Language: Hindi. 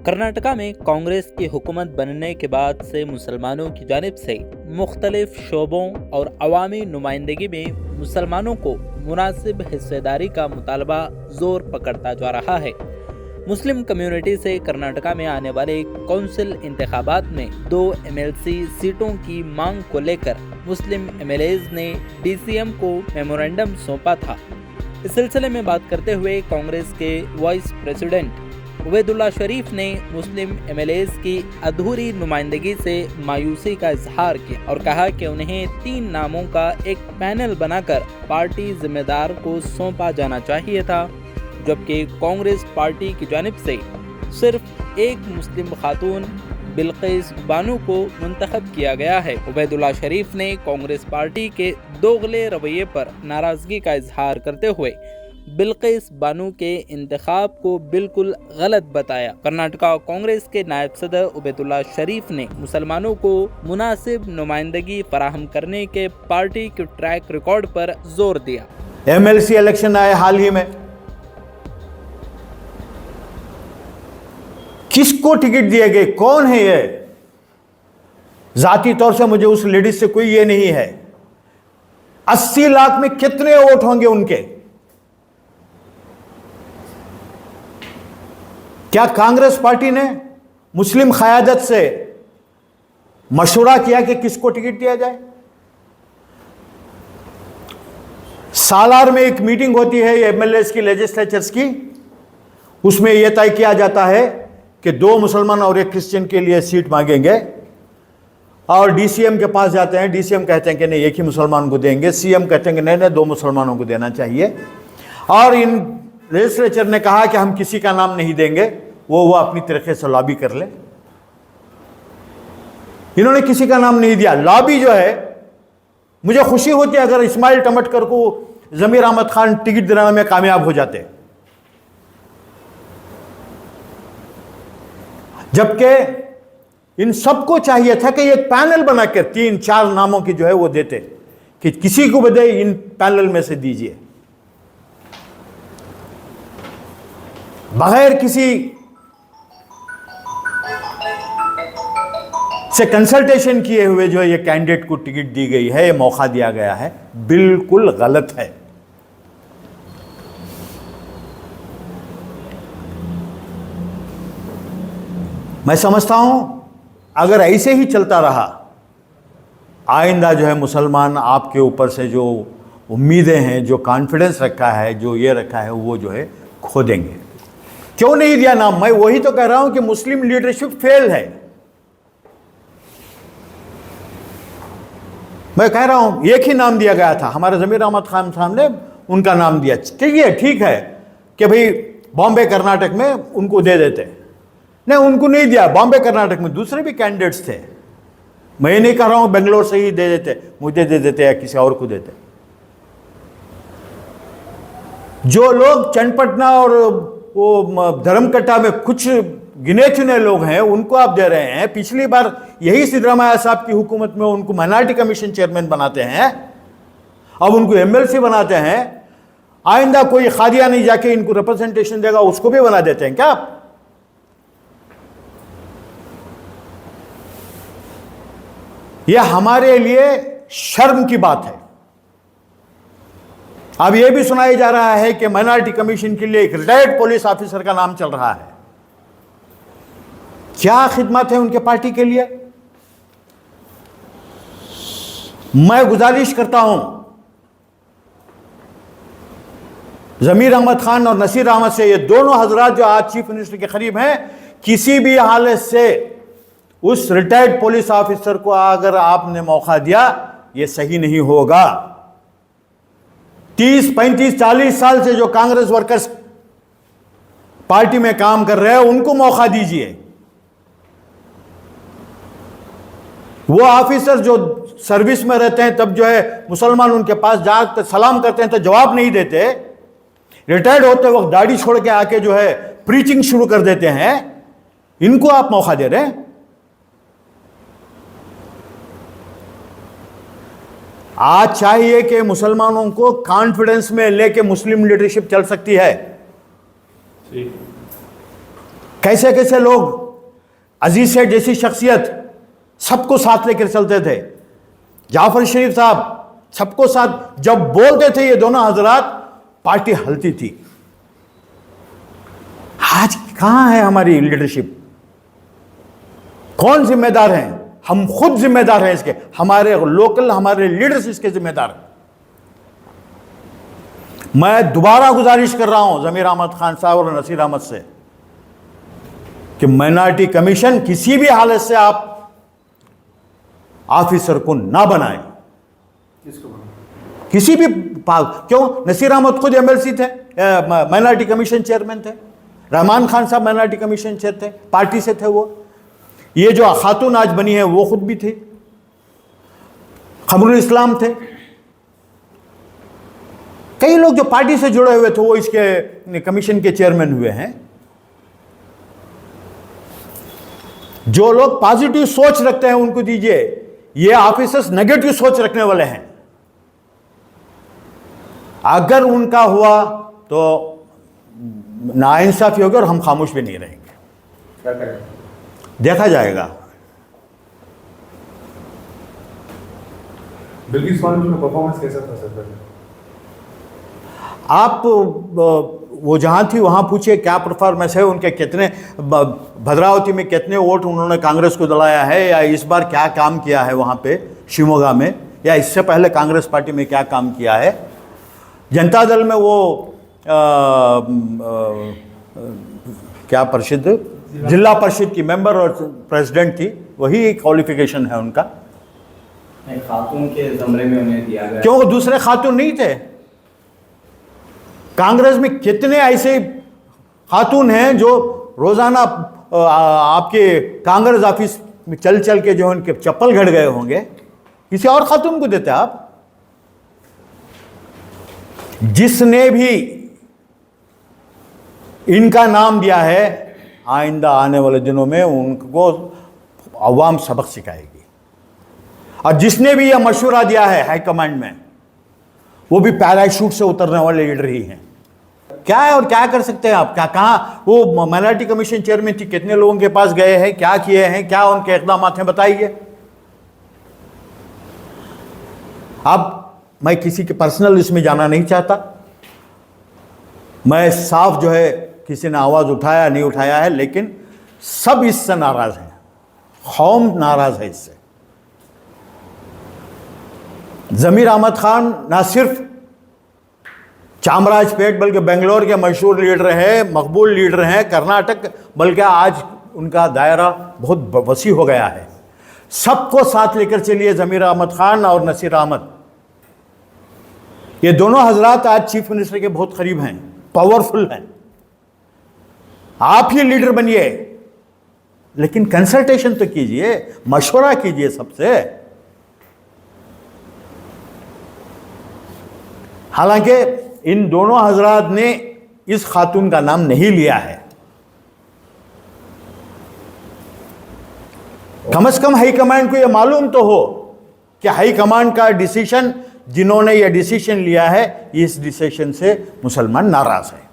कर्नाटका में कांग्रेस की हुकूमत बनने के बाद से मुसलमानों की जानिब से मुख्तलिफ शोबों और अवामी नुमाइंदगी में मुसलमानों को मुनासिब हिस्सेदारी का मुतालबा जोर पकड़ता जा रहा है। मुस्लिम कम्युनिटी से कर्नाटका में आने वाले कौंसिल इंतखाबात में 2 MLC सीटों की मांग को लेकर मुस्लिम MLAs ने DCM को मेमोरेंडम सौंपा था। इस सिलसिले में बात करते हुए कांग्रेस के वाइस प्रेसिडेंट उबैदुल्ला शरीफ ने मुस्लिम MLAs की अधूरी नुमाइंदगी से मायूसी का इजहार किया और कहा कि उन्हें 3 नामों का एक पैनल बनाकर पार्टी जिम्मेदार को सौंपा जाना चाहिए था, जबकि कांग्रेस पार्टी की जानिब से सिर्फ एक मुस्लिम खातून बिल्किस बानो को मुंतखब किया गया है। उबैदुल्ला शरीफ ने कांग्रेस पार्टी के दोगले रवैये पर नाराजगी का इजहार करते हुए बिल्किस बानो के इंतखाब को बिल्कुल गलत बताया। कर्नाटका कांग्रेस के नायब सदर उबैदुल्ला शरीफ ने मुसलमानों को मुनासिब नुमाइंदगी फराहम करने के पार्टी के ट्रैक रिकॉर्ड पर जोर दिया। MLC इलेक्शन आए हाल ही में, किसको टिकट दिए गए, कौन है ये? जाती तौर से मुझे उस लेडीज से कोई ये नहीं है। 80 लाख में कितने वोट होंगे उनके? क्या कांग्रेस पार्टी ने मुस्लिम क़यादत से मशवरा किया कि किसको टिकट दिया जाए? सालार में एक मीटिंग होती है MLAs की, लेजिस्लेचर्स की, उसमें यह तय किया जाता है कि 2 मुसलमान और 1 क्रिश्चियन के लिए सीट मांगेंगे और DCM के पास जाते हैं। DCM कहते हैं कि नहीं, एक ही मुसलमान को देंगे। CM कहते हैं कि नहीं, 2 मुसलमानों को देना चाहिए। और इन लेजिस्लेचर ने कहा कि हम किसी का नाम नहीं देंगे, वो अपनी तरीके से लॉबी कर ले। इन्होंने किसी का नाम नहीं दिया। लॉबी जो है, मुझे खुशी होती है अगर इस्माइल टमटकर को जमीर अहमद खान टिकट दिलाने में कामयाब हो जाते, जबकि इन सबको चाहिए था कि एक पैनल बनाकर 3-4 नामों की जो है वो देते कि किसी को बदे इन पैनल में से दीजिए। बगैर किसी से कंसल्टेशन किए हुए जो ये कैंडिडेट को टिकट दी गई है, ये मौका दिया गया है, बिल्कुल गलत है। मैं समझता हूं अगर ऐसे ही चलता रहा, आइंदा जो है मुसलमान आपके ऊपर से जो उम्मीदें हैं, जो कॉन्फिडेंस रखा है, जो ये रखा है, वो जो है खो देंगे। क्यों नहीं दिया नाम? मैं वही तो कह रहा हूं कि मुस्लिम लीडरशिप फेल है। मैं कह रहा हूं एक ही नाम दिया गया था, हमारे जमीर अहमद खान साहब ने उनका नाम दिया। ठीक है कि भाई बॉम्बे कर्नाटक में उनको दे देते, नहीं, उनको नहीं दिया। बॉम्बे कर्नाटक में दूसरे भी कैंडिडेट्स थे। मैं नहीं कह रहा हूं बेंगलोर से ही दे देते, मुझे दे देते या किसी और को देते। जो लोग चन्नपटना और वो धर्मकट्टा में कुछ गिने चुने लोग हैं, उनको आप दे रहे हैं। पिछली बार यही सिद्धरामैया साहब की हुकूमत में उनको माइनॉरिटी कमीशन चेयरमैन बनाते हैं, अब उनको MLC बनाते हैं। आइंदा कोई खादिया नहीं जाके इनको रिप्रेजेंटेशन देगा, उसको भी बना देते हैं क्या आप? यह हमारे लिए शर्म की बात है। अब यह भी सुनाया जा रहा है कि माइनॉरिटी कमीशन के लिए एक रिटायर्ड पुलिस ऑफिसर का नाम चल रहा है। क्या खिदमत है उनके पार्टी के लिए? मैं गुजारिश करता हूं जमीर अहमद खान और नसीर अहमद से, ये दोनों हजरात जो आज चीफ मिनिस्टर के करीब हैं, किसी भी हालत से उस रिटायर्ड पुलिस ऑफिसर को अगर आपने मौका दिया, यह सही नहीं होगा। 30, 35, 40 साल से जो कांग्रेस वर्कर्स पार्टी में काम कर रहे हैं, उनको मौका दीजिए। वो ऑफिसर जो सर्विस में रहते हैं, तब जो है मुसलमान उनके पास जाकर सलाम करते हैं तो जवाब नहीं देते, रिटायर्ड होते वक्त दाढ़ी छोड़ के आके जो है प्रीचिंग शुरू कर देते हैं, इनको आप मौका दे रहे हैं। आज चाहिए कि मुसलमानों को कॉन्फिडेंस में लेके मुस्लिम लीडरशिप चल सकती है। कैसे कैसे लोग, अजीज सेठ जैसी शख्सियत सबको साथ लेकर चलते थे, जाफर शरीफ साहब सबको साथ, जब बोलते थे ये दोनों हजरात पार्टी हलती थी। आज कहां है हमारी लीडरशिप? कौन जिम्मेदार है? हम खुद जिम्मेदार हैं इसके, हमारे लोकल हमारे लीडर्स इसके जिम्मेदार हैं। मैं दोबारा गुजारिश कर रहा हूं जमीर अहमद खान साहब और नसीर अहमद से कि माइनॉरिटी कमीशन किसी भी हालत से आप ऑफिसर को ना बनाएं। किसी भी क्यों? नसीर अहमद खुद एमएलसी थे, माइनॉरिटी कमीशन चेयरमैन थे, रहमान खान साहब माइनॉरिटी कमीशन चेयर थे, पार्टी से थे वो। ये जो खातून आज बनी है वो खुद भी थी, खमरुल इस्लाम थे। कई लोग जो पार्टी से जुड़े हुए थे वो इसके कमीशन के चेयरमैन हुए हैं। जो लोग पॉजिटिव सोच रखते हैं उनको दीजिए, ये ऑफिसर्स नेगेटिव सोच रखने वाले हैं। अगर उनका हुआ तो नाइंसाफी होगी और हम खामोश भी नहीं रहेंगे। क्या करें? देखा जाएगा। बिल्किस बानो का परफॉर्मेंस कैसा था सर? आप वो जहाँ थी वहाँ पूछिए क्या परफॉर्मेंस है उनके, कितने भद्रावती में कितने वोट उन्होंने कांग्रेस को दिलाया है, या इस बार क्या काम किया है वहाँ पे शिवमोगा में, या इससे पहले कांग्रेस पार्टी में क्या काम किया है। जनता दल में वो क्या परिषद, जिला परिषद की मेंबर और प्रेसिडेंट थी, वही क्वालिफिकेशन है उनका। खातून के जमरे में उन्हें दिया गया। क्यों दूसरे खातून नहीं थे? कांग्रेस में कितने ऐसे खातून हैं जो रोजाना आपके कांग्रेस ऑफिस में चल चल के जो उनके चप्पल घड़ गए होंगे, किसी और खातून को देते आप? जिसने भी इनका नाम दिया है, आइंदा आने वाले दिनों में उनको अवाम सबक सिखाएगी। और जिसने भी यह मशवरा दिया है हाईकमांड में, वो भी पैराशूट से उतरने वाले लीडर ही हैं। क्या है और क्या कर सकते हैं आप? क्या कहाँ वो माइनॉरिटी कमीशन चेयरमैन थी, कितने लोगों के पास गए हैं, क्या किए हैं, क्या उनके इक़दाम हैं, बताइए। अब मैं किसी के पर्सनल इसमें जाना नहीं चाहता। मैं साफ जो है किसी ने आवाज़ उठाया नहीं उठाया है, लेकिन सब इससे नाराज़ हैं, कौम नाराज़ है इससे। जमीर अहमद खान ना सिर्फ चामराजपेट बल्कि बेंगलोर के मशहूर लीडर हैं, मकबूल लीडर हैं, कर्नाटक, बल्कि आज उनका दायरा बहुत वसी हो गया है। सबको साथ लेकर चलिए। जमीर अहमद खान और नसीर अहमद, ये दोनों हजरात आज चीफ मिनिस्टर के बहुत करीब हैं, पावरफुल हैं। आप ही लीडर बनिए, लेकिन कंसल्टेशन तो कीजिए, मशवरा कीजिए सबसे। हालांकि इन दोनों हजरात ने इस खातून का नाम नहीं लिया है। कम से कम हाईकमांड को यह मालूम तो हो कि हाईकमांड का डिसीजन, जिन्होंने यह डिसीजन लिया है, इस डिसीजन से मुसलमान नाराज है।